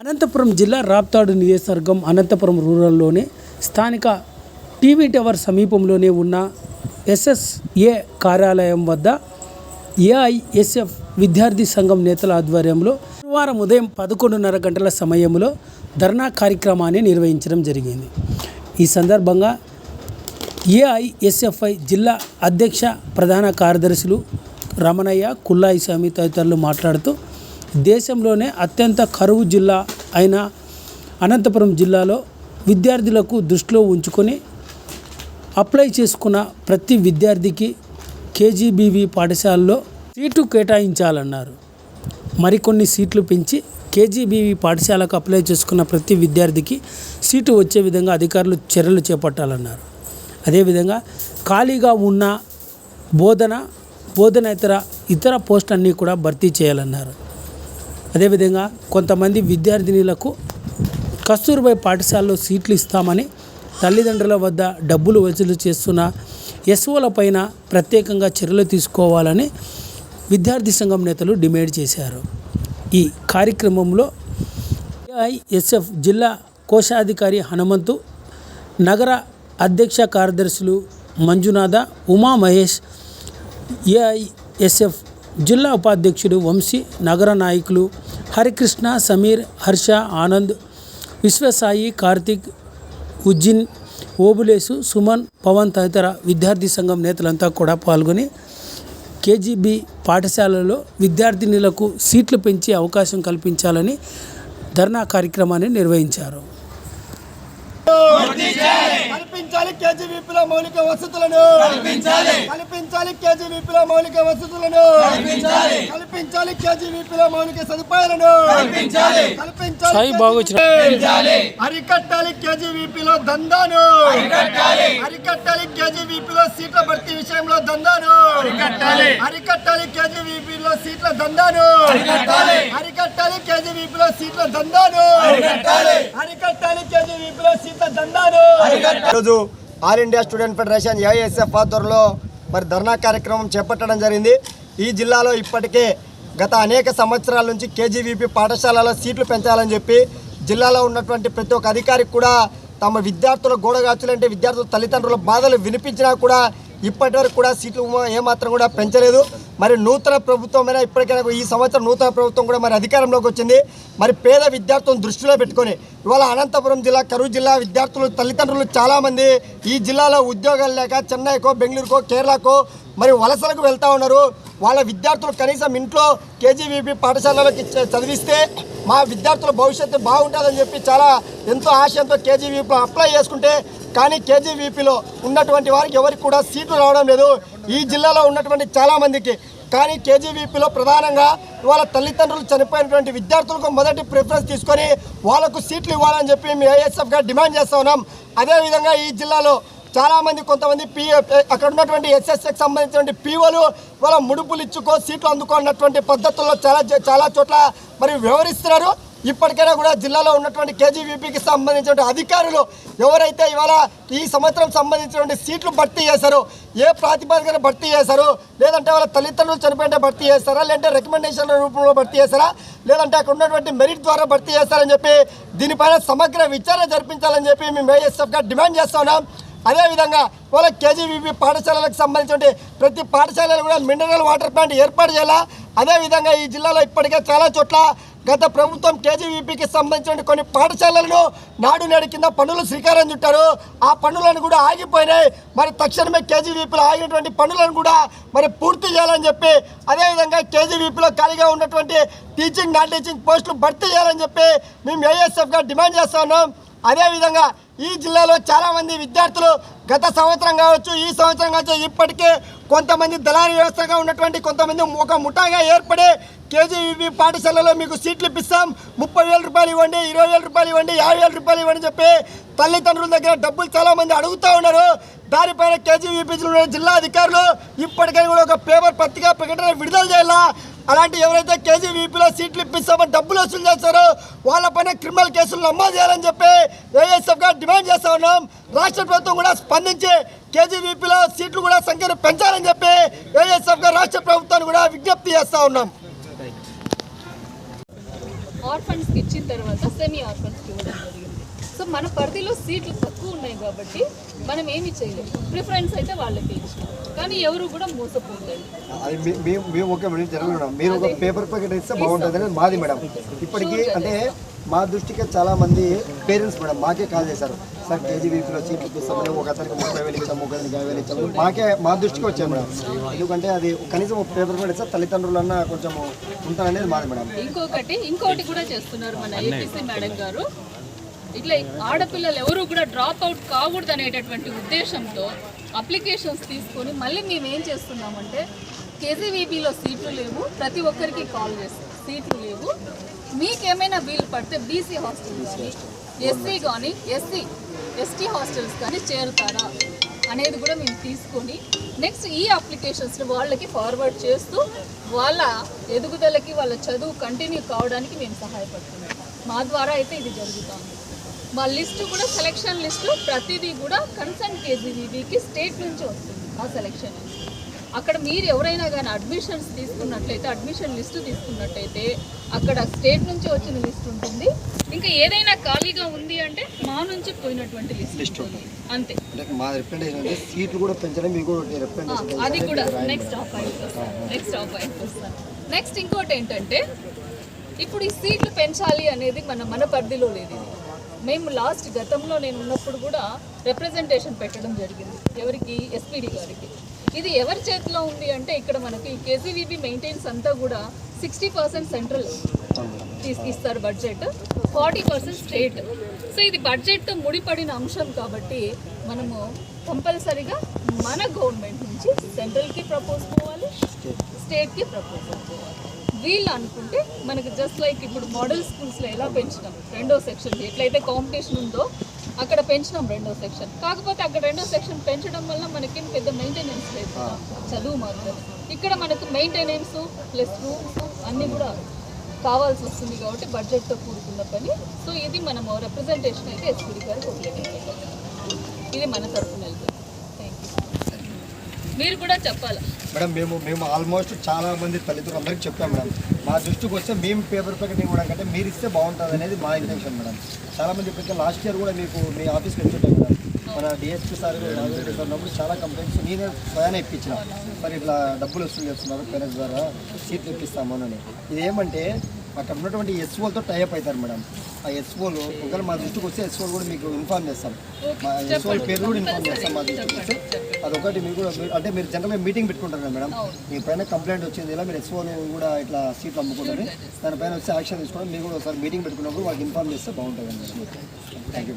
అనంతపురం జిల్లా రాప్తాడు నియోజకవర్గం అనంతపురం రూరల్లోని స్థానిక టీవీ టవర్ సమీపంలోనే ఉన్న ఎస్ఎస్ఏ కార్యాలయం వద్ద ఏఐఎస్ఎఫ్ విద్యార్థి సంఘం నేతల ఆధ్వర్యంలో గురువారం ఉదయం 11:30 గంటల సమయంలో ధర్నా కార్యక్రమాన్ని నిర్వహించడం జరిగింది. ఈ సందర్భంగా ఏఐఎస్ఎఫ్ఐ జిల్లా అధ్యక్ష ప్రధాన కార్యదర్శులు రమణయ్య, కుల్లాయి స్వామి తదితరులు మాట్లాడుతూ దేశంలోనే అత్యంత కరువు జిల్లా అయిన అనంతపురం జిల్లాలో విద్యార్థులకు దృష్టిలో ఉంచుకొని అప్లై చేసుకున్న ప్రతి విద్యార్థికి కేజీబీవీ పాఠశాలలో సీటు కేటాయించాలన్నారు. మరికొన్ని సీట్లు పెంచి కేజీబీవీ పాఠశాలకు అప్లై చేసుకున్న ప్రతి విద్యార్థికి సీటు వచ్చే విధంగా అధికారులు చర్యలు చేపట్టాలన్నారు. అదేవిధంగా ఖాళీగా ఉన్న బోధనేతర ఇతర పోస్టులన్నీ కూడా భర్తీ చేయాలన్నారు. అదేవిధంగా కొంతమంది విద్యార్థినులకు కస్తూర్బా పాఠశాలలో సీట్లు ఇస్తామని తల్లిదండ్రుల వద్ద డబ్బులు వసూలు చేస్తున్న ఎస్ఓలపైన ప్రత్యేకంగా చర్యలు తీసుకోవాలని విద్యార్థి సంఘం నేతలు డిమాండ్ చేశారు. ఈ కార్యక్రమంలో ఏఐఎస్ఎఫ్ జిల్లా కోశాధికారి హనుమంతు, నగర అధ్యక్ష కార్యదర్శులు మంజునాథ, ఉమా మహేష్, ఏఐఎస్ఎఫ్ జిల్లా ఉపాధ్యక్షుడు వంశీ, నగర నాయకులు హరికృష్ణ, సమీర్, హర్ష, ఆనంద్, విశ్వసాయి, కార్తిక్, ఉజ్జిన్, ఓబులేసు, సుమన్, పవన్ తదితర విద్యార్థి సంఘం నేతలంతా కూడా పాల్గొని కేజీబీ పాఠశాలలో విద్యార్థినులకు సీట్లు పెంచే అవకాశం కల్పించాలని ధర్నా కార్యక్రమాన్ని నిర్వహించారు. కల్పించాలి కేజీబీపీలో మౌలిక వసతులను, కల్పించాలి కేజీబీపీలో మౌలిక వసతులను, కల్పించాలి కేజీబీపీలో మౌలిక సదుపాయాలను, అరికట్టాలి కేజీబీపీలో దందాను, అరికట్టాలి కేజీబీపీలో సీట్ల భర్తీ విషయంలో దందాను, అరికట్టాలి కేజీబీపీలో సీట్ల దందాను, అరికట్టాలి కేజీబీపీలో సీట్ల దందాను, అరికట్టాలి కేజీబీపీలో సీట్ల దందాను. ఈరోజు all India student federation AISF ఆధ్వర్యంలో ధర్నా కార్యక్రమం చేపట్టడం జరిగింది. ఈ జిల్లాలో ఇప్పటికే గత అనేక సంవత్సరాల నుంచి కేజీబీపీ పాఠశాలలో సీట్లు పెంచాలని చెప్పి జిల్లాలో ఉన్నటువంటి ప్రతి ఒక్క అధికారికి కూడా తమ విద్యార్థుల గోడగాచులంటే విద్యార్థుల తల్లిదండ్రుల బాధలు వినిపించినా కూడా ఇప్పటి వరకు కూడా సీట్లు ఏమాత్రం కూడా పెంచలేదు. మరి నూతన ప్రభుత్వమైనా ఇప్పటికైనా ఈ సంవత్సరం నూతన ప్రభుత్వం కూడా మరి అధికారంలోకి వచ్చింది. మరి పేద విద్యార్థులను దృష్టిలో పెట్టుకొని ఇవాళ అనంతపురం జిల్లా కరూరు జిల్లా విద్యార్థులు తల్లిదండ్రులు చాలామంది ఈ జిల్లాలో ఉద్యోగాలు లేక చెన్నైకో, బెంగళూరుకో, కేరళకో మరి వలసలకు వెళ్తూ ఉన్నారు. వాళ్ళ విద్యార్థులు కనీసం ఇంట్లో కేజీబీపీ పాఠశాలలోకి చదివిస్తే మా విద్యార్థుల భవిష్యత్తు బాగుంటుందని చెప్పి చాలా ఎంతో ఆశయంతో కేజీబీపీలో అప్లై చేసుకుంటే కానీ కేజీబీపీలో ఉన్నటువంటి వారికి ఎవరికి కూడా సీట్లు రావడం లేదు ఈ జిల్లాలో ఉన్నటువంటి చాలామందికి. కానీ కేజీబీపీలో ప్రధానంగా ఇవాళ తల్లిదండ్రులు చనిపోయినటువంటి విద్యార్థులకు మొదటి ప్రిఫరెన్స్ తీసుకొని వాళ్ళకు సీట్లు ఇవ్వాలని చెప్పి మేము ఏఎస్ఎఫ్గా డిమాండ్ చేస్తూ ఉన్నాం. అదేవిధంగా ఈ జిల్లాలో చాలామంది కొంతమంది అక్కడ ఉన్నటువంటి ఎస్ఎస్ఎకి సంబంధించినటువంటి పీఓలు ఇవాళ ముడుపులు ఇచ్చుకో సీట్లు అందుకున్నటువంటి పద్ధతుల్లో చాలా చోట్ల మరి వ్యవహరిస్తున్నారు. ఇప్పటికైనా కూడా జిల్లాలో ఉన్నటువంటి కేజీబీపీకి సంబంధించిన అధికారులు ఎవరైతే ఇవాళ ఈ సంవత్సరం సంబంధించినటువంటి సీట్లు భర్తీ చేశారో ఏ ప్రాతిపదికన భర్తీ చేశారు, లేదంటే వాళ్ళ తల్లిదండ్రులు చనిపోయిన భర్తీ చేస్తారా, లేదంటే రికమెండేషన్ల రూపంలో భర్తీ చేస్తారా, లేదంటే అక్కడ ఉన్నటువంటి మెరిట్ ద్వారా భర్తీ చేస్తారని చెప్పి దీనిపైన సమగ్ర విచారణ జరిపించాలని చెప్పి మేము ఏఎస్ఎఫ్గా డిమాండ్ చేస్తూ ఉన్నాం. అదేవిధంగా వాళ్ళ కేజీబీపీ పాఠశాలలకు సంబంధించిన ప్రతి పాఠశాలలో కూడా మినరల్ వాటర్ ప్లాంట్ ఏర్పాటు చేయాలా. అదేవిధంగా ఈ జిల్లాలో ఇప్పటికే చాలా చోట్ల గత ప్రభుత్వం కేజీబీపీకి సంబంధించిన కొన్ని పాఠశాలలను నాడు నేడు కింద పనులు శ్రీకారం చుట్టారు. ఆ పనులను కూడా ఆగిపోయినాయి. మరి తక్షణమే కేజీబీపీలో ఆగినటువంటి పనులను కూడా మరి పూర్తి చేయాలని చెప్పి అదేవిధంగా కేజీబీపీలో ఖాళీగా ఉన్నటువంటి టీచింగ్, నాన్ టీచింగ్ పోస్టులు భర్తీ చేయాలని చెప్పి మేము ఏఎస్ఎఫ్గా డిమాండ్ చేస్తూ ఉన్నాం. అదేవిధంగా ఈ జిల్లాలో చాలామంది విద్యార్థులు గత సంవత్సరం కావచ్చు, ఈ సంవత్సరం కావచ్చు ఇప్పటికే కొంతమంది దళారీ వ్యవస్థగా ఉన్నటువంటి కొంతమంది ఒక ముఠాగా ఏర్పడి కేజీబీపీ పాఠశాలలో మీకు సీట్లు ఇప్పిస్తాం, 30,000 రూపాయలు ఇవ్వండి, 20,000 రూపాయలు ఇవ్వండి, 50,000 రూపాయలు ఇవ్వండి చెప్పి తల్లిదండ్రుల దగ్గర డబ్బులు చాలామంది అడుగుతూ ఉన్నారు. దానిపైన కేజీబీపీ జిల్లా అధికారులు ఇప్పటికైనా కూడా ఒక పేపర్ పత్రికా ప్రకటన విడుదల చేయాలా. అలాంటి ఎవరైతే కేజీబీపీలో సీట్లు ఇప్పిస్తామని డబ్బులు వసూలు చేస్తారో వాళ్ళపైన క్రిమినల్ కేసులు నమోదు చేయాలని చెప్పి ఏఎస్ఎఫ్గా డిమాండ్ చేస్తూ ఉన్నాం. రాష్ట్ర ప్రభుత్వం కూడా స్పందించి కేజీబీపీలో సీట్లు కూడా సంఖ్యను పెంచాలని చెప్పి ఏఎస్ఎఫ్గా రాష్ట్ర ప్రభుత్వాన్ని కూడా విజ్ఞప్తి చేస్తూ ఉన్నాం. ఆర్ఫన్స్ ఇచ్చిన తర్వాత సెమీ ఆర్ఫన్స్కి ఇవ్వడం జరిగింది. సో మన పరిధిలో సీట్లు తక్కువ ఉన్నాయి కాబట్టి మనం ఏమి చేయలేము. ప్రిఫరెన్స్ అయితే వాళ్ళకి ఇచ్చినాం, కానీ ఎవరు కూడా మోసపోలేదు. అది మేము ఓకే మేడం జరగడం మీరు ఒక పేపర్ ప్యాకెట్ ఇస్తే బాగుంటుంది అనేది మాది మేడం. ఇప్పటికీ అంటే మా దృష్టికి చాలా మంది పేరెంట్స్ మేడం మాకే కాల్ చేశారు, సార్ కేజీవీపీలో సీట్లు ఇప్పిస్తామని ఒక అతనికి 30,000 ఇచ్చాము, ఒక అతనికి 50,000 ఇచ్చాము. మా దృష్టికి వచ్చాయి మేడం. ఎందుకంటే అది కనీసం ఒక పేపర్ ప్యాకెట్ ఇస్తే తల్లిదండ్రులన్నా కొంచెం ఉంటారనేది మాది మేడం. ఇంకోటి కూడా చేస్తున్నారు మన ఏపీసీ మేడం గారు. ఇట్లా ఆడపిల్లలు ఎవరు కూడా డ్రాప్ అవుట్ కాకూడదు అనేటటువంటి ఉద్దేశంతో అప్లికేషన్స్ తీసుకొని మళ్ళీ మేము ఏం చేస్తున్నామంటే కేజీవీబీలో సీట్లు లేవు, ప్రతి ఒక్కరికి కాల్ చేస్తాం, సీట్లు లేవు, మీకేమైనా వీలు పడితే బీసీ హాస్టల్స్ ఎస్సీ కానీ ఎస్టీ హాస్టల్స్ కానీ చేరుతారా అనేది కూడా మేము తీసుకొని నెక్స్ట్ ఈ అప్లికేషన్స్ని వాళ్ళకి ఫార్వర్డ్ చేస్తూ వాళ్ళ ఎదుగుదలకి వాళ్ళ చదువు కంటిన్యూ కావడానికి మేము సహాయపడుతున్నాం. మా ద్వారా అయితే ఇది జరుగుతుంది. మా లిస్టు కూడా సెలెక్షన్ లిస్టు ప్రతిదీ కూడా కన్సర్న్ కేజీవీబీకి స్టేట్ నుంచి వస్తుంది. ఆ సెలెక్షన్ అక్కడ మీరు ఎవరైనా కానీ అడ్మిషన్స్ తీసుకున్నట్లయితే అడ్మిషన్ లిస్టు తీసుకున్నట్టయితే అక్కడ స్టేట్ నుంచి వచ్చిన లిస్ట్ ఉంటుంది. ఇంకా ఏదైనా ఖాళీగా ఉంది అంటే మా నుంచి పోయినటువంటి లిస్ట్ ఉంటుంది అంతే. మా రిప్రజెంటేషన్ సీట్లు కూడా పెంచడం మీకు రిప్రజెంటేషన్ అది కూడా నెక్స్ట్ ఆఫ్ అయిపోతాను. నెక్స్ట్ ఇంకోటి ఏంటంటే ఇప్పుడు ఈ సీట్లు పెంచాలి అనేది మన పరిధిలో లేదు. ఇది మేము గతంలో నేను ఉన్నప్పుడు కూడా రిప్రజెంటేషన్ పెట్టడం జరిగింది. ఎవరికి? ఎస్పీడీ గారికి. ఇది ఎవరి చేతిలో ఉంది అంటే ఇక్కడ మనకి కేజీవీబీ మెయింటైన్స్ అంతా కూడా 60% సెంట్రల్ ఇస్తారు బడ్జెట్, 40% స్టేట్. సో ఇది బడ్జెట్తో ముడిపడిన అంశం కాబట్టి మనము కంపల్సరీగా మన గవర్నమెంట్ నుంచి సెంట్రల్కి ప్రపోజ్ పోవాలి, స్టేట్కి ప్రపోజ్ పోవాలి. వీళ్ళు అనుకుంటే మనకు జస్ట్ లైక్ ఇప్పుడు మోడల్ స్కూల్స్లో ఎలా పెంచినాం 2వ సెక్షన్, ఎట్లయితే కాంపిటీషన్ ఉందో అక్కడ పెంచినాం 2వ సెక్షన్. కాకపోతే అక్కడ 2వ సెక్షన్ పెంచడం వల్ల మనకేం పెద్ద మెయింటెనెన్స్ లేదు, చదువు మాత్రం. ఇక్కడ మనకు మెయింటెనెన్స్ ప్లస్ రూమ్స్ అన్నీ కూడా కావాల్సి వస్తుంది కాబట్టి బడ్జెట్తో కూడుకున్న పని. సో ఇది మనము రిప్రజెంటేషన్ అయితే ఎస్పీడీ గారికి ఉపయోగించాలి. ఇది మన తరఫున వెళ్తుంది. Thank you. మీరు కూడా చెప్పాలా మేడం? మేము ఆల్మోస్ట్ చాలా మంది తల్లిదండ్రులు అందరికీ చెప్పాం మేడం. మా దృష్టికి వస్తే మేము పేపర్ ప్యాకెట్ ఇవ్వడం కంటే మీరు ఇస్తే బాగుంటుంది అనేది మా ఇంటెన్షన్ మేడం. చాలామంది ఇప్పటికే లాస్ట్ ఇయర్ కూడా మీకు మీ ఆఫీస్కి వచ్చుంటాం మేడం. మన డిఎస్పీ సార్ రాజరెడ్డి సార్ ఉన్నప్పుడు చాలా కంప్లైంట్స్ నేనే స్వయాన ఇప్పించిన, మరి ఇట్లా డబ్బులు వసూలు చేస్తున్నారు పేరెంట్స్ ద్వారా సీట్లు ఇప్పిస్తాము అని. ఇది ఏమంటే అక్కడ ఉన్నటువంటి ఎస్ఓలతో టైప్ అవుతారు మేడం. ఆ ఎస్ఓలు ఒకవేళ మా దృష్టికి వస్తే ఎస్ఓలు కూడా మీకు ఇన్ఫార్మ్ చేస్తాం, మా ఎస్ఓల పేరు కూడా ఇన్ఫార్మ్ చేస్తాం. మా దృష్టికి వస్తే అదొకటి మీకు కూడా అంటే మీరు జనరల్గా మీటింగ్ పెట్టుకుంటారు కదా మేడం, మీ పైన కంప్లైంట్ వచ్చింది ఇలా మీరు ఎస్ఓలు కూడా ఇట్లా సీట్లు అమ్ముకుంటుంది దానిపైన వచ్చి యాక్షన్ తీసుకోవడం, మీరు కూడా ఒకసారి మీటింగ్ పెట్టుకున్నప్పుడు వాళ్ళకి ఇన్ఫార్మ్ చేస్తే బాగుంటుంది మేడం. Thank you.